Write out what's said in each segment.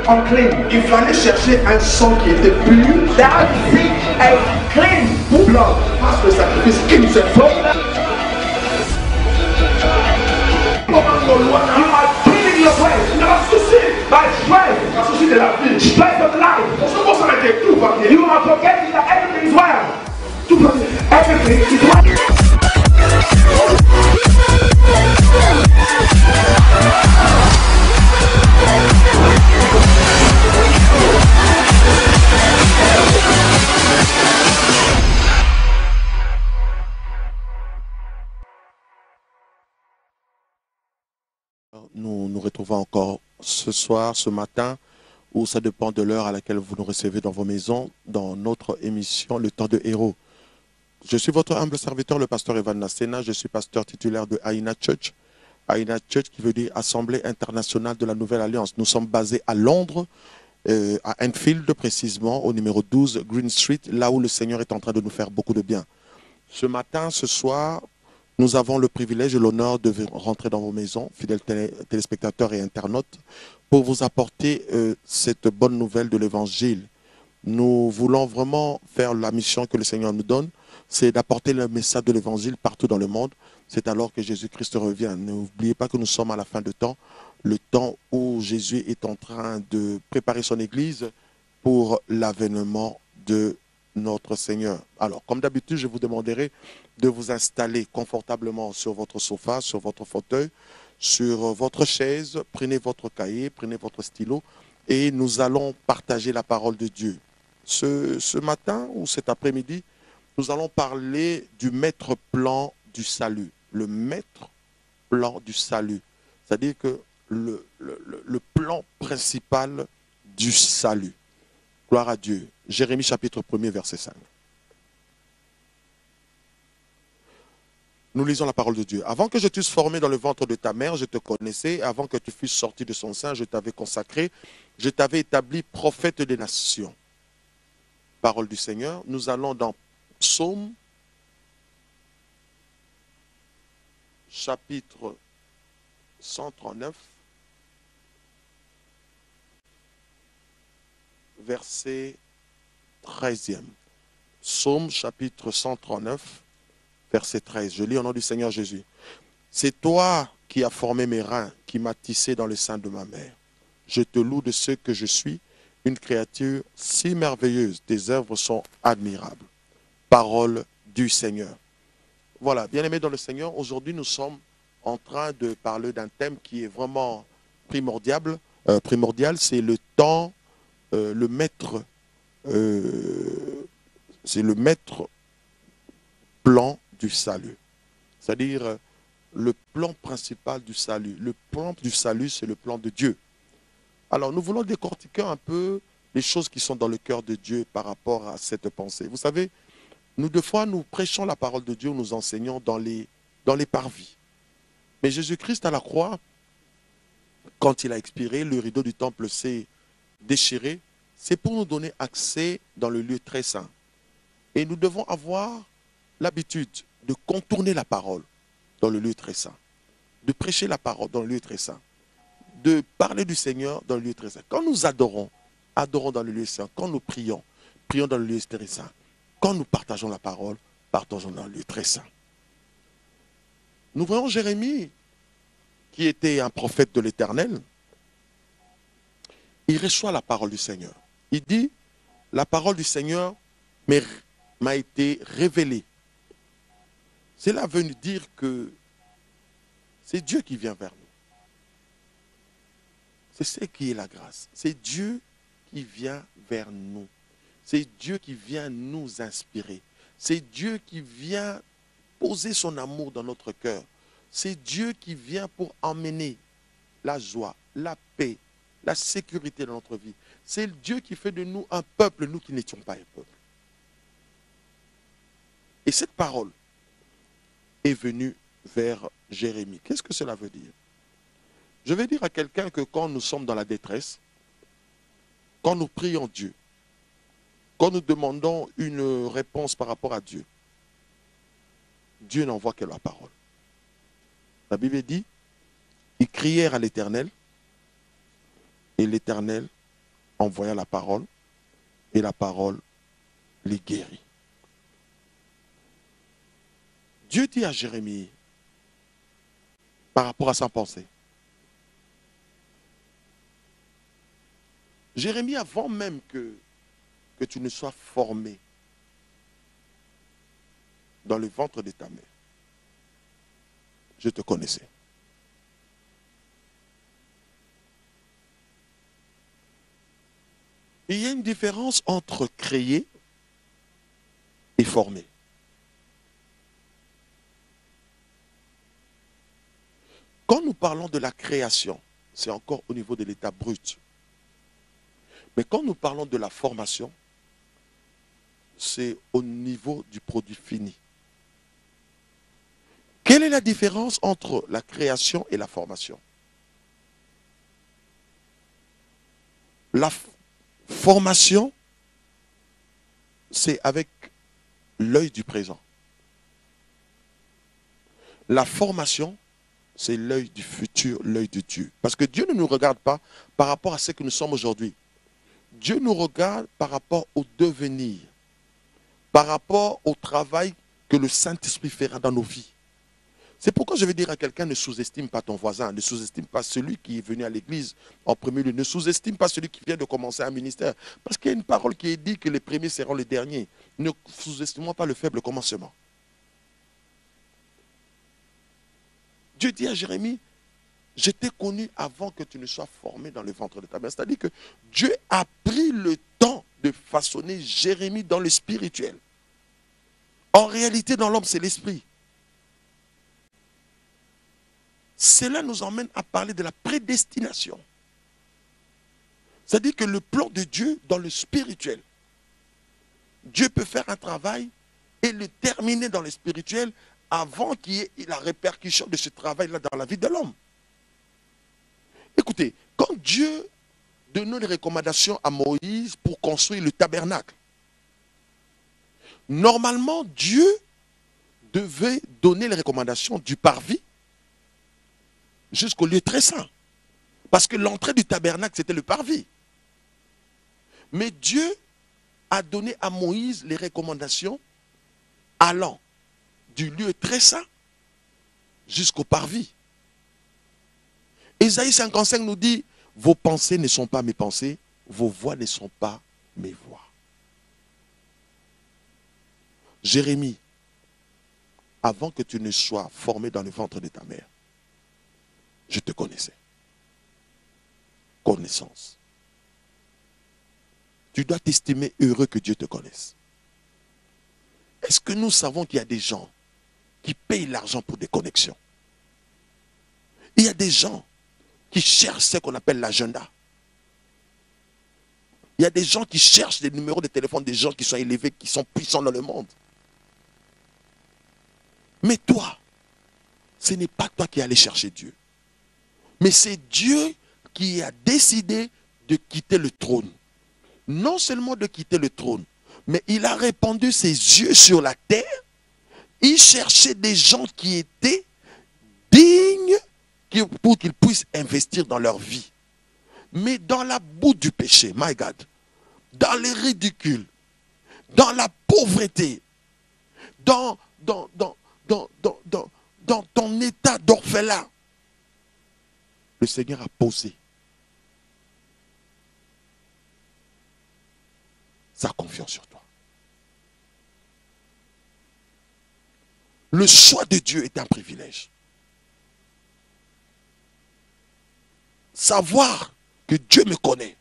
unclean. Il fallait chercher un sang qui était pur, They had to seek a clean blood. parce que le sacrifice une seule fois. You are killing your flesh by strength, de la vie. strength of life. On se pense avec tout va bien. You are forgetting that everything is well. Tout va bien. Everything is well. Nous nous retrouvons encore ce soir, ce matin, ou ça dépend de l'heure à laquelle vous nous recevez dans vos maisons, dans notre émission Le Temps de Héros. Je suis votre humble serviteur, le pasteur Evan Nassena. Je suis pasteur titulaire de Aïna Church. Aïna Church qui veut dire Assemblée internationale de la Nouvelle Alliance. Nous sommes basés à Londres, à Enfield précisément, au numéro 12 Green Street, là où le Seigneur est en train de nous faire beaucoup de bien. Ce matin, ce soir, nous avons le privilège et l'honneur de rentrer dans vos maisons, fidèles téléspectateurs et internautes, pour vous apporter cette bonne nouvelle de l'Évangile. Nous voulons vraiment faire la mission que le Seigneur nous donne, c'est d'apporter le message de l'Évangile partout dans le monde. C'est alors que Jésus-Christ revient. N'oubliez pas que nous sommes à la fin de temps, le temps où Jésus est en train de préparer son Église pour l'avènement de notre Seigneur. Alors, comme d'habitude, je vous demanderai de vous installer confortablement sur votre sofa, sur votre fauteuil, sur votre chaise. Prenez votre cahier, prenez votre stylo et nous allons partager la parole de Dieu. Ce matin ou cet après-midi, nous allons parler du maître plan du salut. Le maître plan du salut. C'est-à-dire que le plan principal du salut. Gloire à Dieu. Jérémie chapitre 1er, verset 5. Nous lisons la parole de Dieu. Avant que je t'eusse formé dans le ventre de ta mère, je te connaissais. Avant que tu fusses sorti de son sein, je t'avais consacré. Je t'avais établi prophète des nations. Parole du Seigneur. Nous allons dans Psaume, chapitre 139, verset 13e. Psaume, chapitre 139, verset 13. Je lis au nom du Seigneur Jésus. C'est toi qui as formé mes reins, qui m'as tissé dans le sein de ma mère. Je te loue de ce que je suis, une créature si merveilleuse. Tes œuvres sont admirables. Parole du Seigneur. Voilà, bien-aimés dans le Seigneur, aujourd'hui nous sommes en train de parler d'un thème qui est vraiment primordial. C'est le temps, le maître, c'est le maître plan du salut. C'est-à-dire le plan principal du salut. Le plan du salut, c'est le plan de Dieu. Alors, nous voulons décortiquer un peu les choses qui sont dans le cœur de Dieu par rapport à cette pensée. Vous savez, nous, deux fois, nous prêchons la parole de Dieu, nous enseignons dans les parvis. Mais Jésus-Christ à la croix, quand il a expiré, le rideau du temple s'est déchiré. C'est pour nous donner accès dans le lieu très saint. Et nous devons avoir l'habitude de contourner la parole dans le lieu très saint. De prêcher la parole dans le lieu très saint. De parler du Seigneur dans le lieu très saint. Quand nous adorons, adorons dans le lieu saint. Quand nous prions, prions dans le lieu très saint. Quand nous partageons la parole, partageons dans le lieu très saint. Nous voyons Jérémie, qui était un prophète de l'Éternel. Il reçoit la parole du Seigneur. Il dit, la parole du Seigneur m'a été révélée. Cela veut nous dire que c'est Dieu qui vient vers nous. C'est ce qui est la grâce. C'est Dieu qui vient vers nous. C'est Dieu qui vient nous inspirer. C'est Dieu qui vient poser son amour dans notre cœur. C'est Dieu qui vient pour emmener la joie, la paix, la sécurité dans notre vie. C'est Dieu qui fait de nous un peuple, nous qui n'étions pas un peuple. Et cette parole est venue vers Jérémie. Qu'est-ce que cela veut dire? Je vais dire à quelqu'un que quand nous sommes dans la détresse, quand nous prions Dieu, quand nous demandons une réponse par rapport à Dieu, Dieu n'envoie que la parole. La Bible dit, ils crièrent à l'Éternel et l'Éternel envoya la parole et la parole les guérit. Dieu dit à Jérémie, par rapport à sa pensée, Jérémie, avant même que tu ne sois formé dans le ventre de ta mère, je te connaissais. Il y a une différence entre créer et former. Quand nous parlons de la création, c'est encore au niveau de l'état brut. Mais quand nous parlons de la formation, c'est au niveau du produit fini. Quelle est la différence entre la création et la formation? La formation, c'est avec l'œil du présent. La formation, c'est l'œil du futur, l'œil de Dieu. Parce que Dieu ne nous regarde pas par rapport à ce que nous sommes aujourd'hui. Dieu nous regarde par rapport au devenir, par rapport au travail que le Saint-Esprit fera dans nos vies. C'est pourquoi je vais dire à quelqu'un, ne sous-estime pas ton voisin, ne sous-estime pas celui qui est venu à l'église en premier lieu, ne sous-estime pas celui qui vient de commencer un ministère. Parce qu'il y a une parole qui est dit que les premiers seront les derniers. Ne sous-estimons pas le faible commencement. Dieu dit à Jérémie, je t'ai connu avant que tu ne sois formé dans le ventre de ta mère. C'est-à-dire que Dieu a pris le temps de façonner Jérémie dans le spirituel. En réalité, dans l'homme, c'est l'esprit. Cela nous emmène à parler de la prédestination. C'est-à-dire que le plan de Dieu dans le spirituel, Dieu peut faire un travail et le terminer dans le spirituel avant qu'il y ait la répercussion de ce travail-là dans la vie de l'homme. Écoutez, quand Dieu donnait les recommandations à Moïse pour construire le tabernacle, normalement, Dieu devait donner les recommandations du parvis jusqu'au lieu très saint. Parce que l'entrée du tabernacle, c'était le parvis. Mais Dieu a donné à Moïse les recommandations allant du lieu très saint jusqu'au parvis. Ésaïe 55 nous dit, vos pensées ne sont pas mes pensées, vos voix ne sont pas mes voix. Jérémie, avant que tu ne sois formé dans le ventre de ta mère, je te connaissais. Connaissance. Tu dois t'estimer heureux que Dieu te connaisse. Est-ce que nous savons qu'il y a des gens qui payent l'argent pour des connexions? Il y a des gens qui cherchent ce qu'on appelle l'agenda. Il y a des gens qui cherchent des numéros de téléphone des gens qui sont élevés, qui sont puissants dans le monde. Mais toi, ce n'est pas toi qui allais chercher Dieu. Mais c'est Dieu qui a décidé de quitter le trône. Non seulement de quitter le trône, mais il a répandu ses yeux sur la terre. Il cherchait des gens qui étaient dignes pour qu'ils puissent investir dans leur vie. Mais dans la boue du péché, my God, dans les ridicules, dans la pauvreté, dans ton état d'orphelin, le Seigneur a posé sa confiance sur toi. Le choix de Dieu est un privilège. Savoir que Dieu me connaît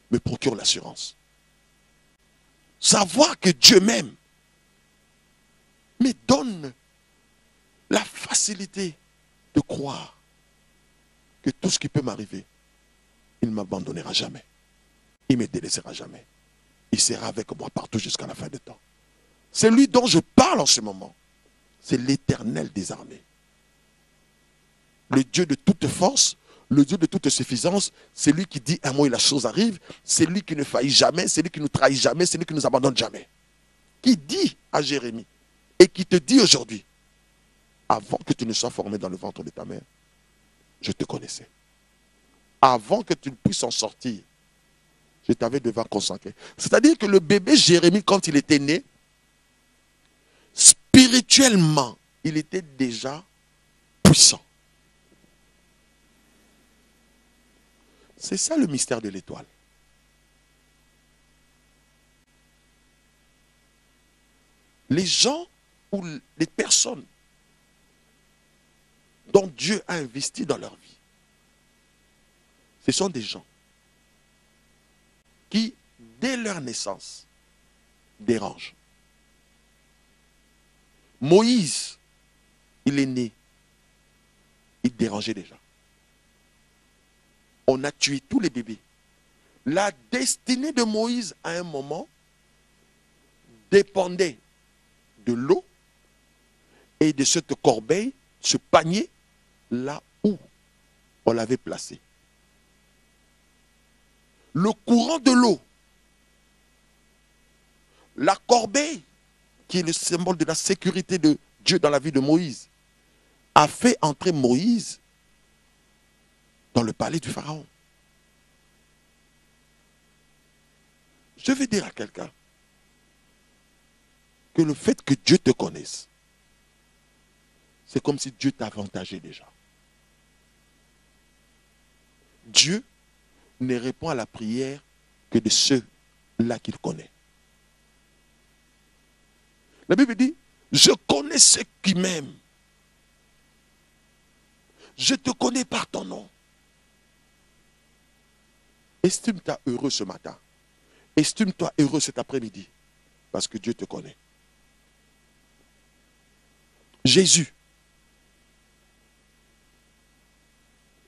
me procure l'assurance. Savoir que Dieu m'aime me donne la facilité de croire que tout ce qui peut m'arriver, il ne m'abandonnera jamais. Il ne me délaissera jamais. Il sera avec moi partout jusqu'à la fin du temps. C'est lui dont je parle en ce moment. C'est l'Éternel des armées. Le Dieu de toute force, le Dieu de toute suffisance, c'est lui qui dit un mot et la chose arrive. C'est lui qui ne faillit jamais, c'est lui qui ne nous trahit jamais, c'est lui qui ne nous abandonne jamais. Qui dit à Jérémie et qui te dit aujourd'hui, avant que tu ne sois formé dans le ventre de ta mère, je te connaissais. Avant que tu ne puisses en sortir, Je t'avais devant consacré. C'est-à-dire que le bébé Jérémie, quand il était né, spirituellement, il était déjà puissant. C'est ça le mystère de l'étoile. Les gens ou les personnes dont Dieu a investi dans leur vie, ce sont des gens qui, dès leur naissance, dérangent. Moïse, il est né, il dérangeait déjà. On a tué tous les bébés. La destinée de Moïse, à un moment, dépendait de l'eau et de cette corbeille, ce panier, là où on l'avait placé. Le courant de l'eau, la corbeille, qui est le symbole de la sécurité de Dieu dans la vie de Moïse, a fait entrer Moïse dans le palais du Pharaon. Je vais dire à quelqu'un que le fait que Dieu te connaisse, c'est comme si Dieu t'avantageait déjà. Dieu ne répond à la prière que de ceux-là qu'il connaît. La Bible dit, je connais ceux qui m'aiment. Je te connais par ton nom. Estime-toi heureux ce matin. Estime-toi heureux cet après-midi. Parce que Dieu te connaît. Jésus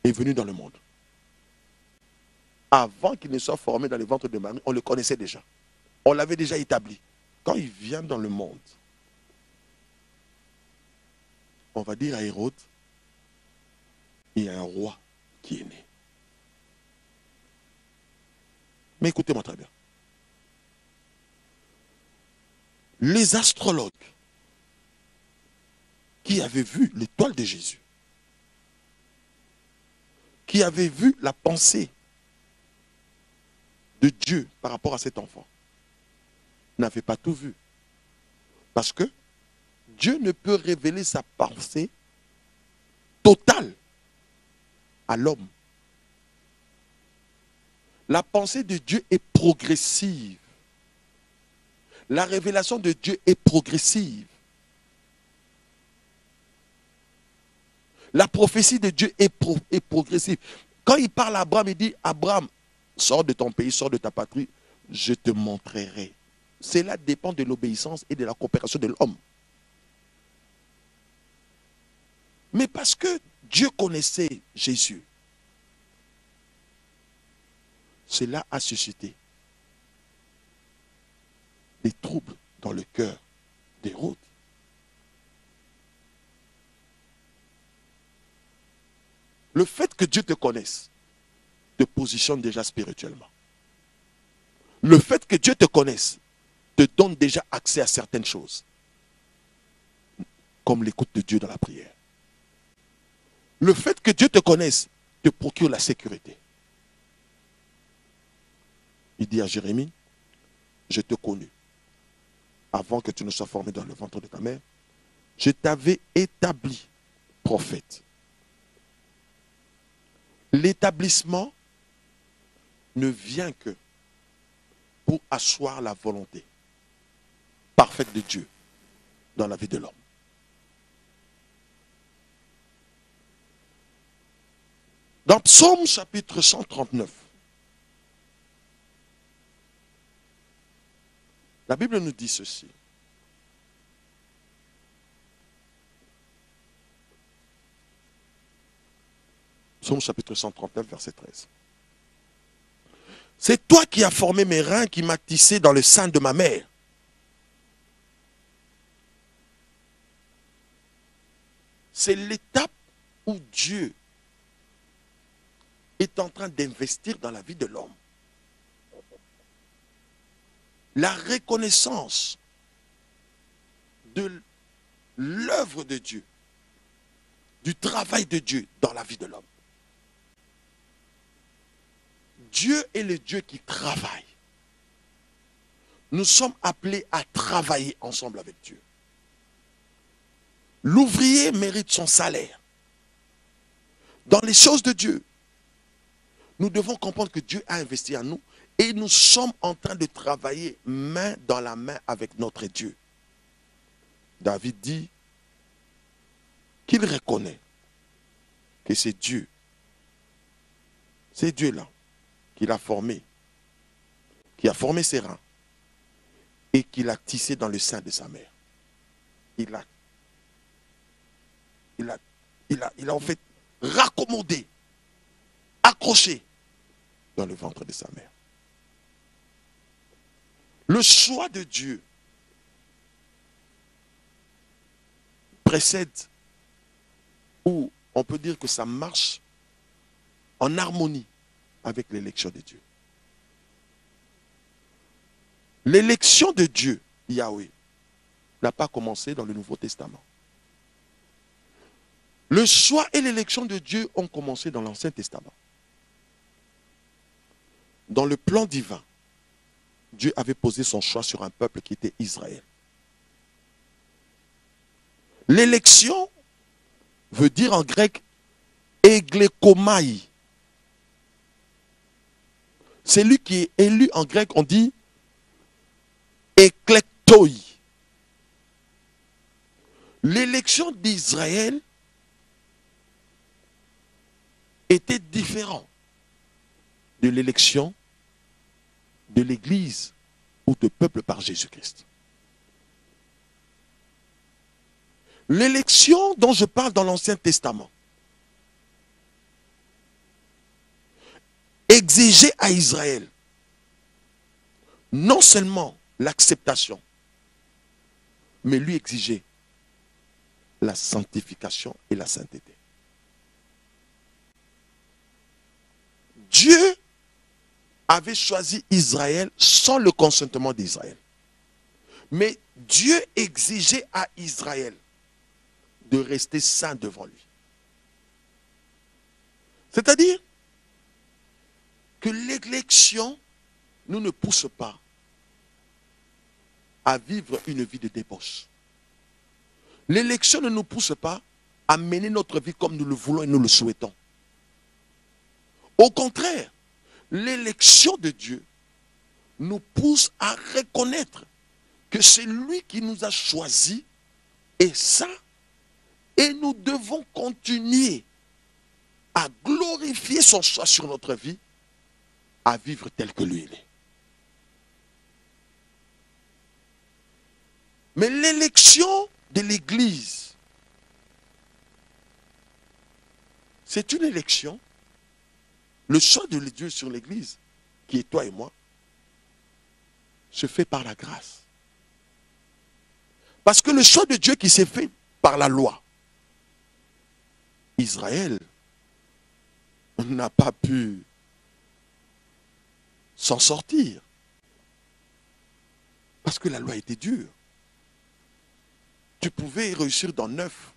est venu dans le monde. Avant qu'il ne soit formé dans le ventre de Marie, on le connaissait déjà. On l'avait déjà établi. Quand il vient dans le monde, on va dire à Hérode, il y a un roi qui est né. Mais écoutez-moi très bien. Les astrologues qui avaient vu l'étoile de Jésus, qui avaient vu la pensée de Dieu par rapport à cet enfant, n'avaient pas tout vu. Parce que Dieu ne peut révéler sa pensée totale à l'homme. La pensée de Dieu est progressive. La révélation de Dieu est progressive. La prophétie de Dieu est progressive. Quand il parle à Abraham, il dit, Abraham, sors de ton pays, sors de ta patrie, je te montrerai. Cela dépend de l'obéissance et de la coopération de l'homme. Mais parce que Dieu connaissait Jésus, cela a suscité des troubles dans le cœur d'Hérode. Le fait que Dieu te connaisse te positionne déjà spirituellement. Le fait que Dieu te connaisse te donne déjà accès à certaines choses, comme l'écoute de Dieu dans la prière. Le fait que Dieu te connaisse te procure la sécurité. Il dit à Jérémie, je te connais. Avant que tu ne sois formé dans le ventre de ta mère, je t'avais établi prophète. L'établissement ne vient que pour asseoir la volonté parfaite de Dieu dans la vie de l'homme. Dans Psaume chapitre 139, la Bible nous dit ceci. Psaume chapitre 139, verset 13. C'est toi qui as formé mes reins, qui m'as tissé dans le sein de ma mère. C'est l'étape où Dieu est en train d'investir dans la vie de l'homme. La reconnaissance de l'œuvre de Dieu, du travail de Dieu dans la vie de l'homme. Dieu est le Dieu qui travaille. Nous sommes appelés à travailler ensemble avec Dieu. L'ouvrier mérite son salaire. Dans les choses de Dieu, nous devons comprendre que Dieu a investi en nous et nous sommes en train de travailler main dans la main avec notre Dieu. David dit qu'il reconnaît que c'est Dieu. C'est Dieu là qui l'a formé, qui a formé ses reins et qui l'a tissé dans le sein de sa mère. Il a en fait raccommodé, accroché dans le ventre de sa mère. Le choix de Dieu précède, ou on peut dire que ça marche en harmonie avec l'élection de Dieu. L'élection de Dieu, Yahweh, n'a pas commencé dans le Nouveau Testament. Le choix et l'élection de Dieu ont commencé dans l'Ancien Testament. Dans le plan divin, Dieu avait posé son choix sur un peuple qui était Israël. L'élection veut dire en grec eglekomai. Celui qui est élu en grec, on dit eklektoi. L'élection d'Israël était différente de l'élection de l'Église ou de peuple par Jésus-Christ. L'élection dont je parle dans l'Ancien Testament exigeait à Israël non seulement l'acceptation, mais lui exigeait la sanctification et la sainteté. Dieu avait choisi Israël sans le consentement d'Israël. Mais Dieu exigeait à Israël de rester saint devant lui. C'est-à-dire que l'élection nous ne pousse pas à vivre une vie de débauche. L'élection ne nous pousse pas à mener notre vie comme nous le voulons et nous le souhaitons. Au contraire, l'élection de Dieu nous pousse à reconnaître que c'est lui qui nous a choisis et ça, et nous devons continuer à glorifier son choix sur notre vie, à vivre tel que lui il est. Mais l'élection de l'Église, c'est une élection. Le choix de Dieu sur l'Église, qui est toi et moi, se fait par la grâce. Parce que le choix de Dieu qui s'est fait par la loi, Israël n'a pas pu s'en sortir. Parce que la loi était dure. Tu pouvais réussir dans 9.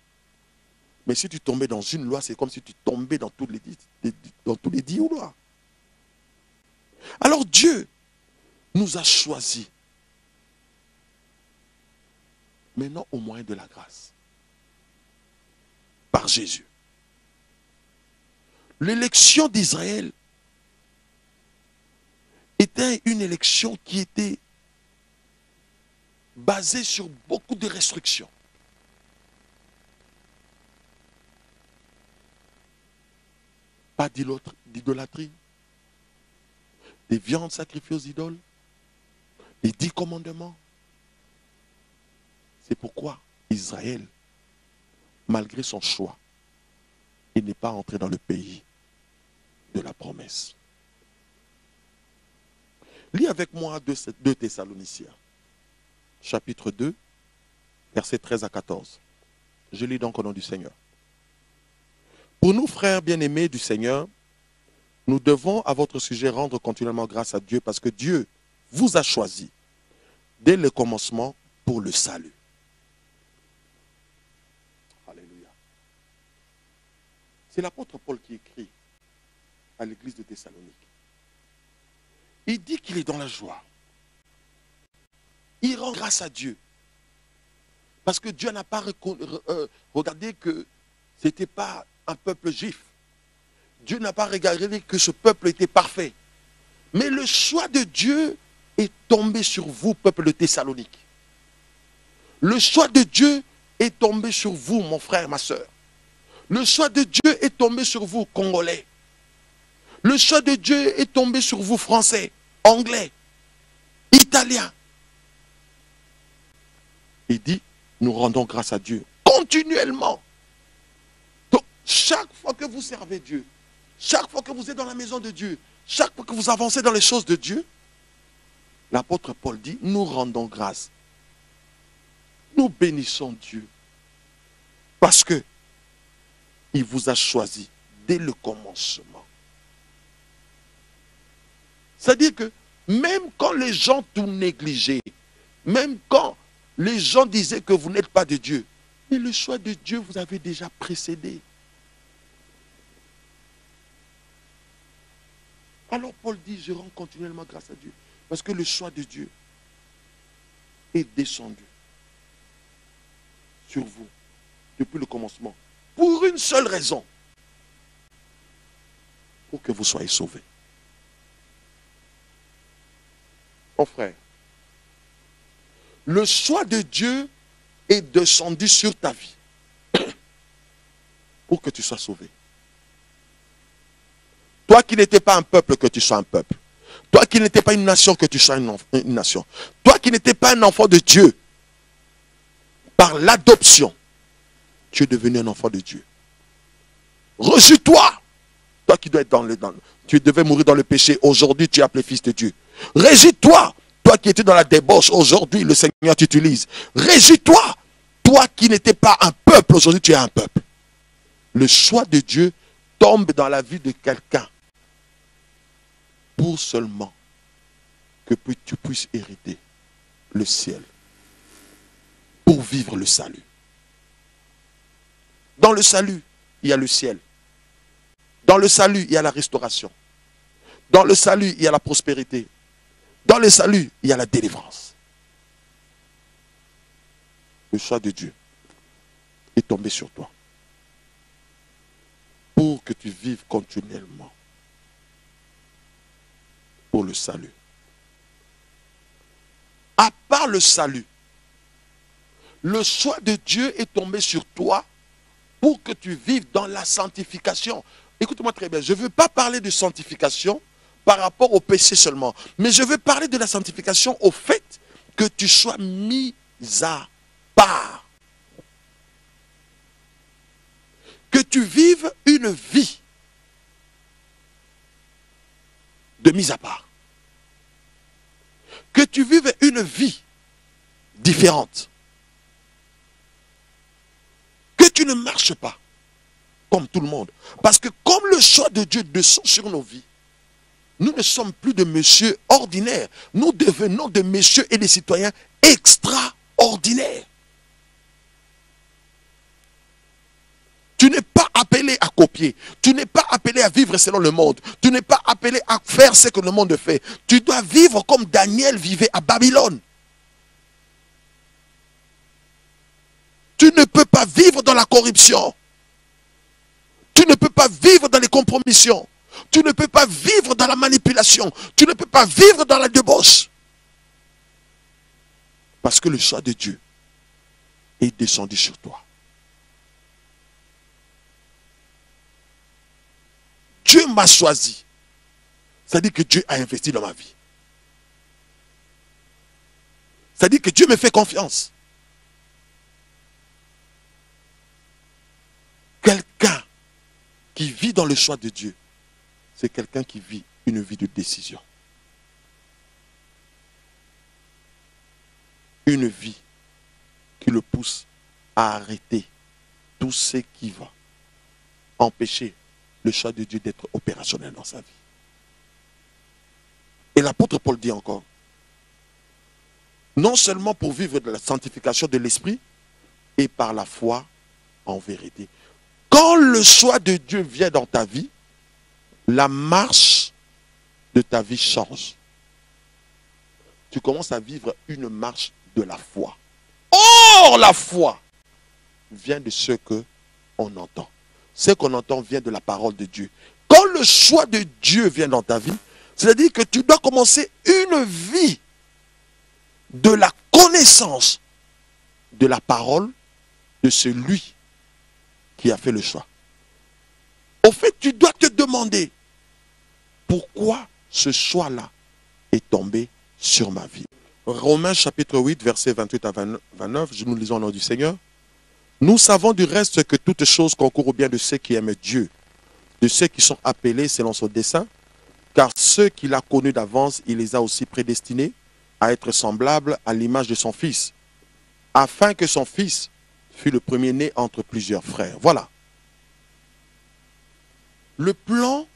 Mais si tu tombais dans une loi, c'est comme si tu tombais dans tous les 10 lois. Alors Dieu nous a choisis. Maintenant au moyen de la grâce. Par Jésus. L'élection d'Israël était une élection qui était basée sur beaucoup de restrictions. Pas d'idolâtrie, des viandes sacrifiées aux idoles, les 10 commandements. C'est pourquoi Israël, malgré son choix, il n'est pas entré dans le pays de la promesse. Lis avec moi 2 Thessaloniciens, chapitre 2, versets 13 à 14. Je lis donc au nom du Seigneur. Pour nous, frères bien-aimés du Seigneur, nous devons à votre sujet rendre continuellement grâce à Dieu parce que Dieu vous a choisi dès le commencement pour le salut. Alléluia. C'est l'apôtre Paul qui écrit à l'église de Thessalonique. Il dit qu'il est dans la joie. Il rend grâce à Dieu. Parce que Dieu n'a pas regardé que ce n'était pas un peuple juif. Dieu n'a pas regardé que ce peuple était parfait. Mais le choix de Dieu est tombé sur vous, peuple de Thessalonique. Le choix de Dieu est tombé sur vous, mon frère, ma soeur. Le choix de Dieu est tombé sur vous, Congolais. Le choix de Dieu est tombé sur vous, Français, Anglais, Italiens. Il dit, nous rendons grâce à Dieu continuellement. Donc, chaque fois que vous servez Dieu, chaque fois que vous êtes dans la maison de Dieu, chaque fois que vous avancez dans les choses de Dieu, l'apôtre Paul dit, nous rendons grâce. Nous bénissons Dieu. Parce que il vous a choisi dès le commencement. C'est-à-dire que même quand les gens tout négligeaient, même quand les gens disaient que vous n'êtes pas de Dieu, mais le choix de Dieu vous avait déjà précédé. Alors Paul dit, je rends continuellement grâce à Dieu. Parce que le choix de Dieu est descendu sur vous depuis le commencement. Pour une seule raison. Pour que vous soyez sauvés. Mon frère, le choix de Dieu est descendu sur ta vie. Pour que tu sois sauvé. Toi qui n'étais pas un peuple, que tu sois un peuple. Toi qui n'étais pas une nation, que tu sois une nation. Toi qui n'étais pas un enfant de Dieu. Par l'adoption, tu es devenu un enfant de Dieu. Rejouis-toi. Toi qui dois être tu devais mourir dans le péché. Aujourd'hui, tu es appelé fils de Dieu. Régis-toi. Toi qui étais dans la débauche. Aujourd'hui, le Seigneur t'utilise. Régis-toi. Toi qui n'étais pas un peuple. Aujourd'hui, tu es un peuple. Le choix de Dieu tombe dans la vie de quelqu'un. Pour seulement que tu puisses hériter le ciel. Pour vivre le salut. Dans le salut, il y a le ciel. Dans le salut, il y a la restauration. Dans le salut, il y a la prospérité. Dans le salut, il y a la délivrance. Le choix de Dieu est tombé sur toi. Pour que tu vives continuellement. Pour le salut. À part le salut, le choix de Dieu est tombé sur toi pour que tu vives dans la sanctification. Écoute-moi très bien, je ne veux pas parler de sanctification par rapport au péché seulement, mais je veux parler de la sanctification au fait que tu sois mis à part. Que tu vives une vie de mise à part. Que tu vives une vie différente. Que tu ne marches pas comme tout le monde. Parce que comme le choix de Dieu descend sur nos vies, nous ne sommes plus de messieurs ordinaires. Nous devenons des messieurs et des citoyens extraordinaires. Tu n'es pas appelé à copier. Tu n'es pas appelé à vivre selon le monde. Tu n'es pas appelé à faire ce que le monde fait. Tu dois vivre comme Daniel vivait à Babylone. Tu ne peux pas vivre dans la corruption. Tu ne peux pas vivre dans les compromissions. Tu ne peux pas vivre dans la manipulation. Tu ne peux pas vivre dans la débauche. Parce que le choix de Dieu est descendu sur toi. Dieu m'a choisi. C'est-à-dire que Dieu a investi dans ma vie. C'est-à-dire que Dieu me fait confiance. Quelqu'un qui vit dans le choix de Dieu, c'est quelqu'un qui vit une vie de décision. Une vie qui le pousse à arrêter tout ce qui va empêcher le choix de Dieu d'être opérationnel dans sa vie. Et l'apôtre Paul dit encore, non seulement pour vivre de la sanctification de l'esprit, et par la foi en vérité. Quand le choix de Dieu vient dans ta vie, la marche de ta vie change. tu commences à vivre une marche de la foi. Or, la foi vient de ce qu'on entend. Ce qu'on entend vient de la parole de Dieu. Quand le choix de Dieu vient dans ta vie, c'est-à-dire que tu dois commencer une vie de la connaissance de la parole de celui qui a fait le choix. Au fait, tu dois te demander pourquoi ce choix-là est tombé sur ma vie. Romains chapitre 8, versets 28 à 29, nous lisons au nom du Seigneur. Nous savons du reste que toutes choses concourent au bien de ceux qui aiment Dieu, de ceux qui sont appelés selon son dessein, car ceux qu'il a connus d'avance, il les a aussi prédestinés à être semblables à l'image de son Fils, afin que son Fils fût le premier-né entre plusieurs frères. Voilà. Le plan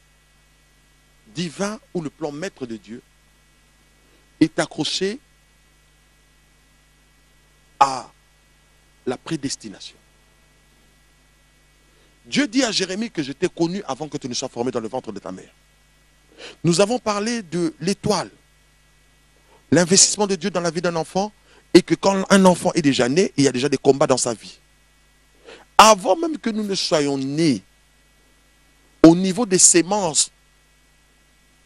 divin ou le plan maître de Dieu est accroché à la prédestination. Dieu dit à Jérémie que je t'ai connu avant que tu ne sois formé dans le ventre de ta mère. Nous avons parlé de l'étoile, l'investissement de Dieu dans la vie d'un enfant, et que quand un enfant est déjà né, il y a déjà des combats dans sa vie. Avant même que nous ne soyons nés, au niveau des sémences,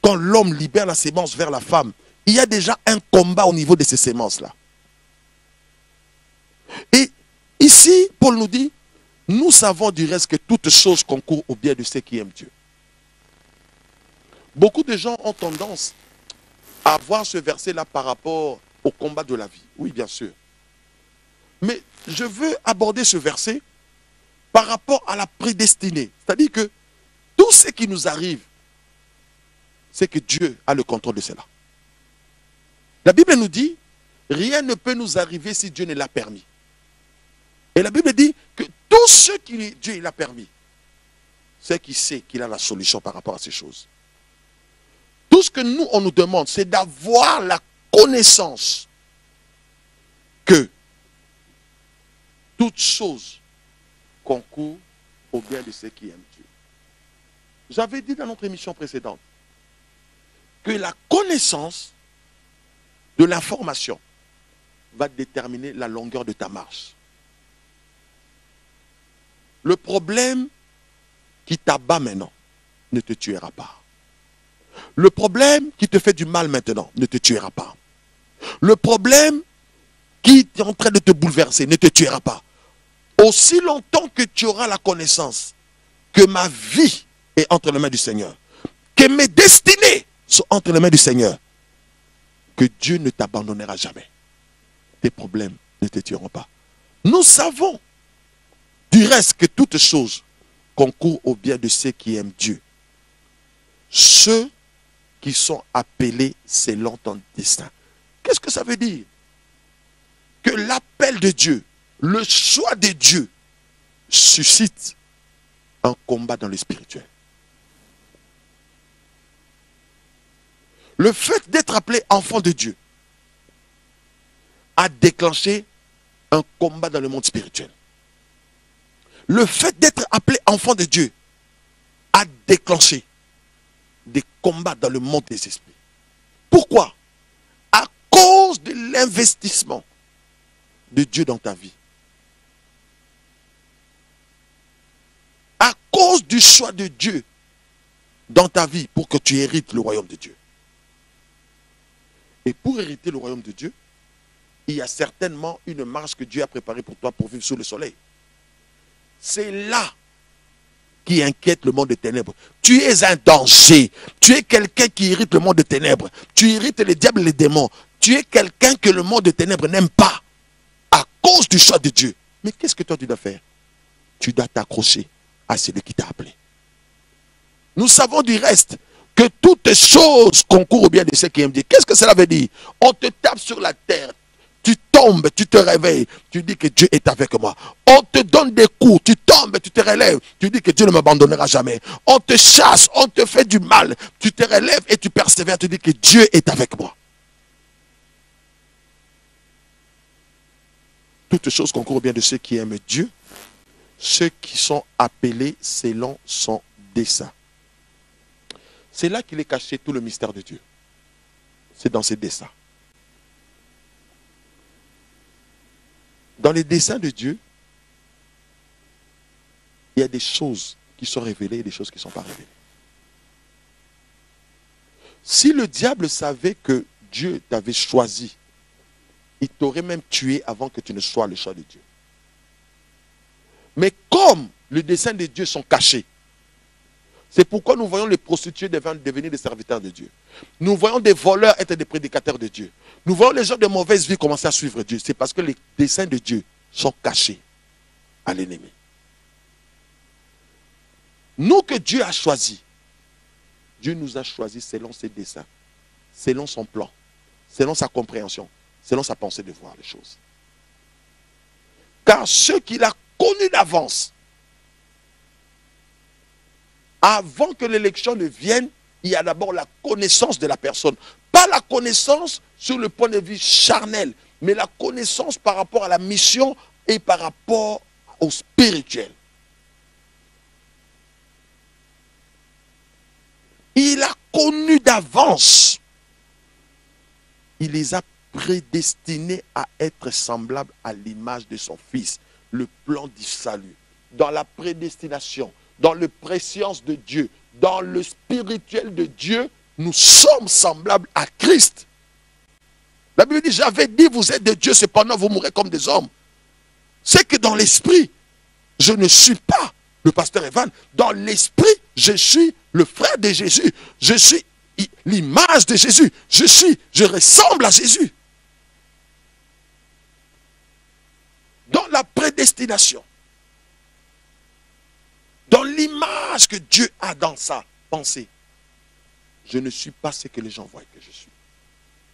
quand l'homme libère la sémence vers la femme, il y a déjà un combat au niveau de ces sémences-là. Et ici, Paul nous dit, nous savons du reste que toutes choses concourent au bien de ceux qui aiment Dieu. Beaucoup de gens ont tendance à voir ce verset-là par rapport au combat de la vie. Oui, bien sûr. Mais je veux aborder ce verset par rapport à la prédestinée. C'est-à-dire que tout ce qui nous arrive, c'est que Dieu a le contrôle de cela. La Bible nous dit, rien ne peut nous arriver si Dieu ne l'a permis. Et la Bible dit que tout ce que Dieu il a permis, c'est qu'il sait qu'il a la solution par rapport à ces choses. Tout ce que nous, on nous demande, c'est d'avoir la connaissance que toute chose concourt au bien de ceux qui aiment Dieu. J'avais dit dans notre émission précédente que la connaissance de l'information va déterminer la longueur de ta marche. Le problème qui t'abat maintenant ne te tuera pas. Le problème qui te fait du mal maintenant ne te tuera pas. Le problème qui est en train de te bouleverser ne te tuera pas. Aussi longtemps que tu auras la connaissance que ma vie est entre les mains du Seigneur, que mes destinées sont entre les mains du Seigneur, que Dieu ne t'abandonnera jamais. Tes problèmes ne te tueront pas. Nous savons du reste que toutes choses concourent au bien de ceux qui aiment Dieu. Ceux qui sont appelés selon ton destin. Qu'est-ce que ça veut dire? Que l'appel de Dieu, le choix de Dieu, suscite un combat dans le spirituel. Le fait d'être appelé enfant de Dieu a déclenché un combat dans le monde spirituel. Le fait d'être appelé enfant de Dieu a déclenché des combats dans le monde des esprits. Pourquoi? À cause de l'investissement de Dieu dans ta vie. À cause du choix de Dieu dans ta vie pour que tu hérites le royaume de Dieu. Et pour hériter le royaume de Dieu, il y a certainement une marche que Dieu a préparée pour toi pour vivre sous le soleil. C'est là qui inquiète le monde des ténèbres. Tu es un danger. Tu es quelqu'un qui hérite le monde des ténèbres. Tu hérites les diables et les démons. Tu es quelqu'un que le monde des ténèbres n'aime pas à cause du choix de Dieu. Mais qu'est-ce que toi tu dois faire? Tu dois t'accrocher à celui qui t'a appelé. Nous savons du reste que toutes choses concourent au bien de ceux qui aiment Dieu. Qu'est-ce que cela veut dire? On te tape sur la terre. Tu tombes, tu te réveilles, tu dis que Dieu est avec moi. On te donne des coups, tu tombes, tu te relèves, tu dis que Dieu ne m'abandonnera jamais. On te chasse, on te fait du mal, tu te relèves et tu persévères, tu dis que Dieu est avec moi. Toutes choses concourent bien de ceux qui aiment Dieu, ceux qui sont appelés selon son dessein. C'est là qu'il est caché tout le mystère de Dieu. C'est dans ses desseins. Dans les desseins de Dieu, il y a des choses qui sont révélées et des choses qui ne sont pas révélées. Si le diable savait que Dieu t'avait choisi, il t'aurait même tué avant que tu ne sois le choix de Dieu. Mais comme les desseins de Dieu sont cachés, c'est pourquoi nous voyons les prostituées devenir des serviteurs de Dieu. Nous voyons des voleurs être des prédicateurs de Dieu. Nous voyons les gens de mauvaise vie commencer à suivre Dieu. C'est parce que les desseins de Dieu sont cachés à l'ennemi. Nous que Dieu a choisis, Dieu nous a choisis selon ses desseins, selon son plan, selon sa compréhension, selon sa pensée de voir les choses. Car ceux qu'il a connus d'avance, avant que l'élection ne vienne, il y a d'abord la connaissance de la personne. Pas la connaissance sur le point de vue charnel, mais la connaissance par rapport à la mission et par rapport au spirituel. Il a connu d'avance. Il les a prédestinés à être semblables à l'image de son Fils. Le plan du salut. Dans la prédestination, dans le préscience de Dieu, dans le spirituel de Dieu, nous sommes semblables à Christ. La Bible dit, j'avais dit, vous êtes de Dieu, cependant vous mourrez comme des hommes. C'est que dans l'esprit, je ne suis pas le pasteur Evan. Dans l'esprit, je suis le frère de Jésus. Je suis l'image de Jésus. Je ressemble à Jésus. Dans la prédestination, dans l'image que Dieu a dans sa pensée, je ne suis pas ce que les gens voient que je suis.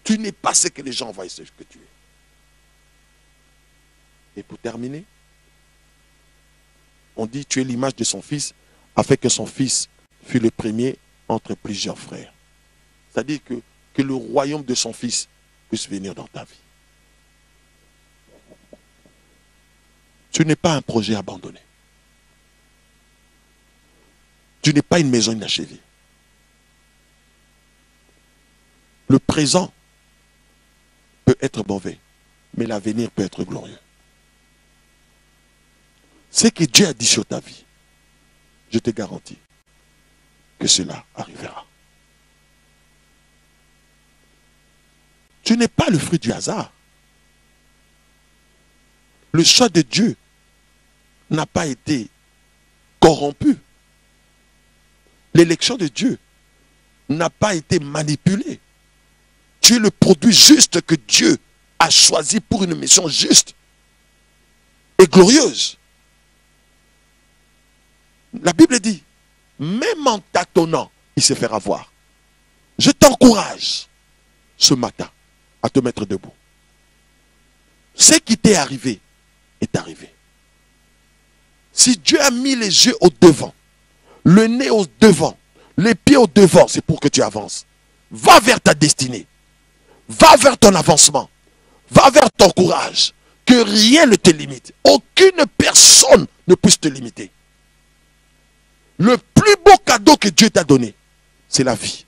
Tu n'es pas ce que les gens voient ce que tu es. Et pour terminer, on dit tu es l'image de son Fils, afin que son Fils fût le premier entre plusieurs frères. C'est-à-dire que le royaume de son Fils puisse venir dans ta vie. Tu n'es pas un projet abandonné. Tu n'es pas une maison inachevée. Le présent peut être mauvais, mais l'avenir peut être glorieux. Ce que Dieu a dit sur ta vie, je te garantis que cela arrivera. Tu n'es pas le fruit du hasard. Le choix de Dieu n'a pas été corrompu. L'élection de Dieu n'a pas été manipulée. Tu es le produit juste que Dieu a choisi pour une mission juste et glorieuse. La Bible dit, même en tâtonnant, il se fera voir. Je t'encourage ce matin à te mettre debout. Ce qui t'est arrivé est arrivé. Si Dieu a mis les yeux au devant, le nez au devant, les pieds au devant, c'est pour que tu avances. Va vers ta destinée. Va vers ton avancement. Va vers ton courage. Que rien ne te limite. Aucune personne ne puisse te limiter. Le plus beau cadeau que Dieu t'a donné, c'est la vie.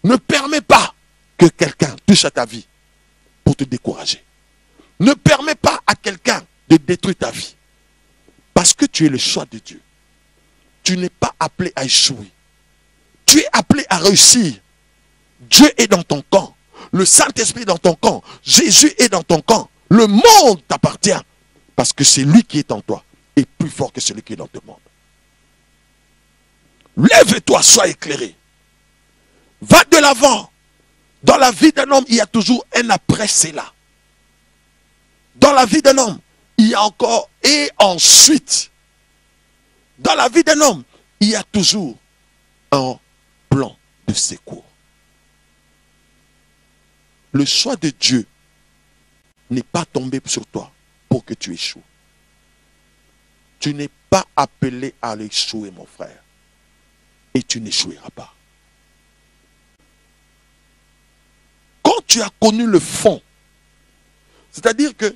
Ne permets pas que quelqu'un touche à ta vie pour te décourager. Ne permets pas à quelqu'un de détruire ta vie. Parce que tu es le choix de Dieu. Tu n'es pas appelé à échouer. Tu es appelé à réussir. Dieu est dans ton camp. Le Saint-Esprit est dans ton camp. Jésus est dans ton camp. Le monde t'appartient. Parce que c'est lui qui est en toi. Et plus fort que celui qui est dans le monde. Lève-toi, sois éclairé. Va de l'avant. Dans la vie d'un homme, il y a toujours un après cela. Dans la vie d'un homme, il y a encore et ensuite. Dans la vie d'un homme, il y a toujours un plan de secours. Le choix de Dieu n'est pas tombé sur toi pour que tu échoues. Tu n'es pas appelé à échouer, mon frère. Et tu n'échoueras pas. Quand tu as connu le fond, c'est-à-dire que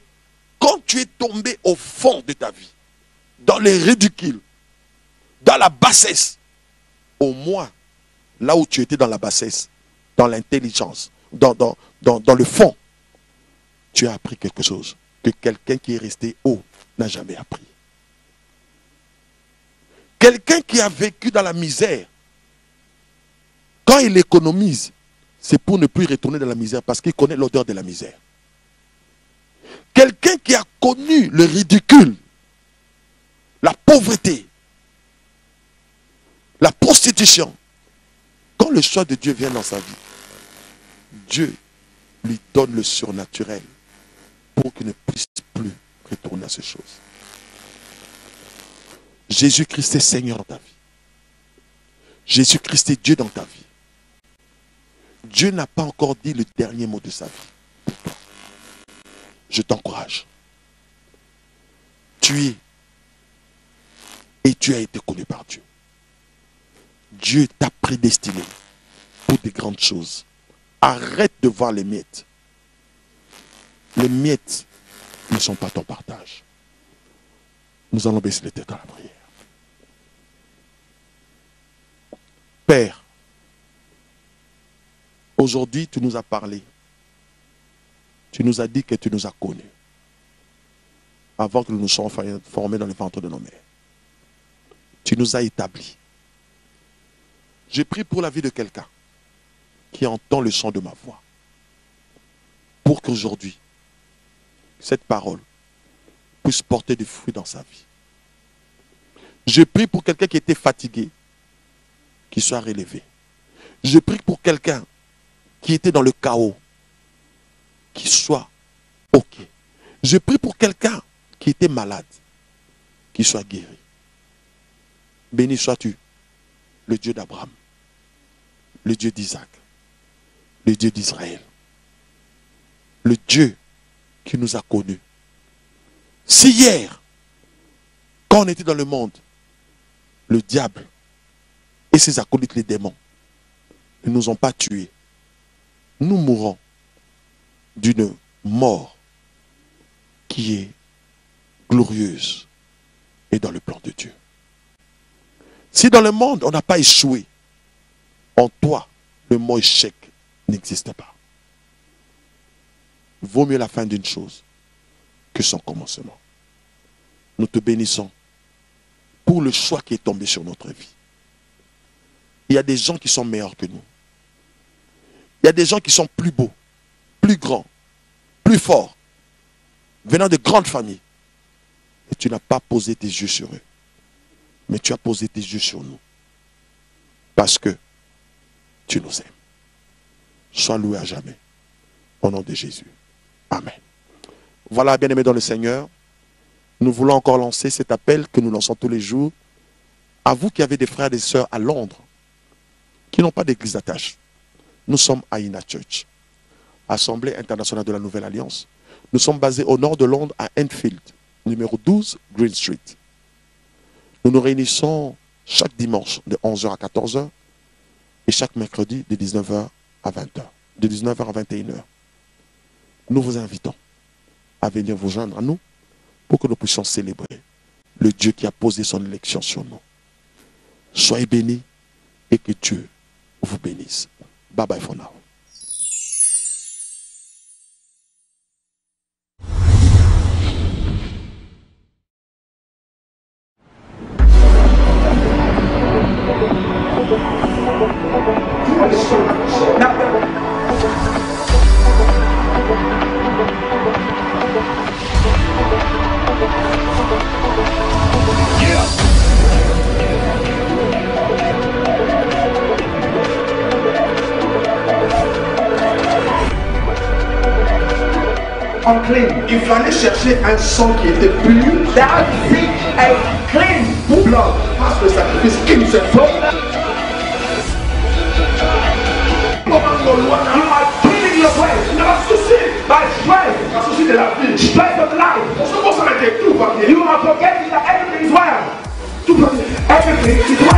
quand tu es tombé au fond de ta vie, dans les ridicules, dans la bassesse, au moins, là où tu étais dans la bassesse, dans l'intelligence, dans le fond, tu as appris quelque chose. que quelqu'un qui est resté haut n'a jamais appris. Quelqu'un qui a vécu dans la misère, quand il économise, c'est pour ne plus retourner dans la misère parce qu'il connaît l'odeur de la misère. Quelqu'un qui a connu le ridicule, la pauvreté, la prostitution, quand le choix de Dieu vient dans sa vie, Dieu lui donne le surnaturel pour qu'il ne puisse plus retourner à ces choses. Jésus-Christ est Seigneur dans ta vie. Jésus-Christ est Dieu dans ta vie. Dieu n'a pas encore dit le dernier mot de sa vie. Je t'encourage. Tu es et tu as été connu par Dieu. Dieu t'a prédestiné pour des grandes choses. Arrête de voir les miettes. Les miettes ne sont pas ton partage. Nous allons baisser les têtes dans la prière. Père, aujourd'hui tu nous as parlé. Tu nous as dit que tu nous as connus avant que nous nous soyons formés dans le ventre de nos mères. Tu nous as établis. J'ai prié pour la vie de quelqu'un qui entend le son de ma voix. Pour qu'aujourd'hui, cette parole puisse porter des fruits dans sa vie. Je prie pour quelqu'un qui était fatigué, qui soit relevé. Je prie pour quelqu'un qui était dans le chaos, qui soit OK. Je prie pour quelqu'un qui était malade, qui soit guéri. Béni sois-tu, le Dieu d'Abraham, le Dieu d'Isaac, le Dieu d'Israël, le Dieu qui nous a connus. Si hier, quand on était dans le monde, le diable et ses acolytes, les démons, ne nous ont pas tués, nous mourrons d'une mort qui est glorieuse et dans le plan de Dieu. Si dans le monde on n'a pas échoué, en toi, le mot échec n'existe pas. Vaut mieux la fin d'une chose que son commencement. Nous te bénissons pour le choix qui est tombé sur notre vie. Il y a des gens qui sont meilleurs que nous. Il y a des gens qui sont plus beaux, plus grands, plus forts, venant de grandes familles. Et tu n'as pas posé tes yeux sur eux. Mais tu as posé tes yeux sur nous. Parce que tu nous aimes. Sois loué à jamais. Au nom de Jésus. Amen. Voilà, bien-aimés dans le Seigneur. Nous voulons encore lancer cet appel que nous lançons tous les jours. À vous qui avez des frères et des sœurs à Londres, qui n'ont pas d'église d'attache. Nous sommes à Ina Church, Assemblée internationale de la Nouvelle Alliance. Nous sommes basés au nord de Londres, à Enfield, numéro 12, Green Street. Nous nous réunissons chaque dimanche de 11h à 14h et chaque mercredi de 19h à 20h, de 19h à 21h. Nous vous invitons à venir vous joindre à nous pour que nous puissions célébrer le Dieu qui a posé son élection sur nous. Soyez bénis et que Dieu vous bénisse. Bye bye for now. Unclean. Il fallait chercher un sang qui était pur. That seek a clean blood. Parce que le sacrifice innocent. You are killing your flesh. Dans souci, By strength. dans souci de la vie. Strength of life. On se concentre, tout va bien. You are forgetting that everything is well. Tout va bien. Everything is well.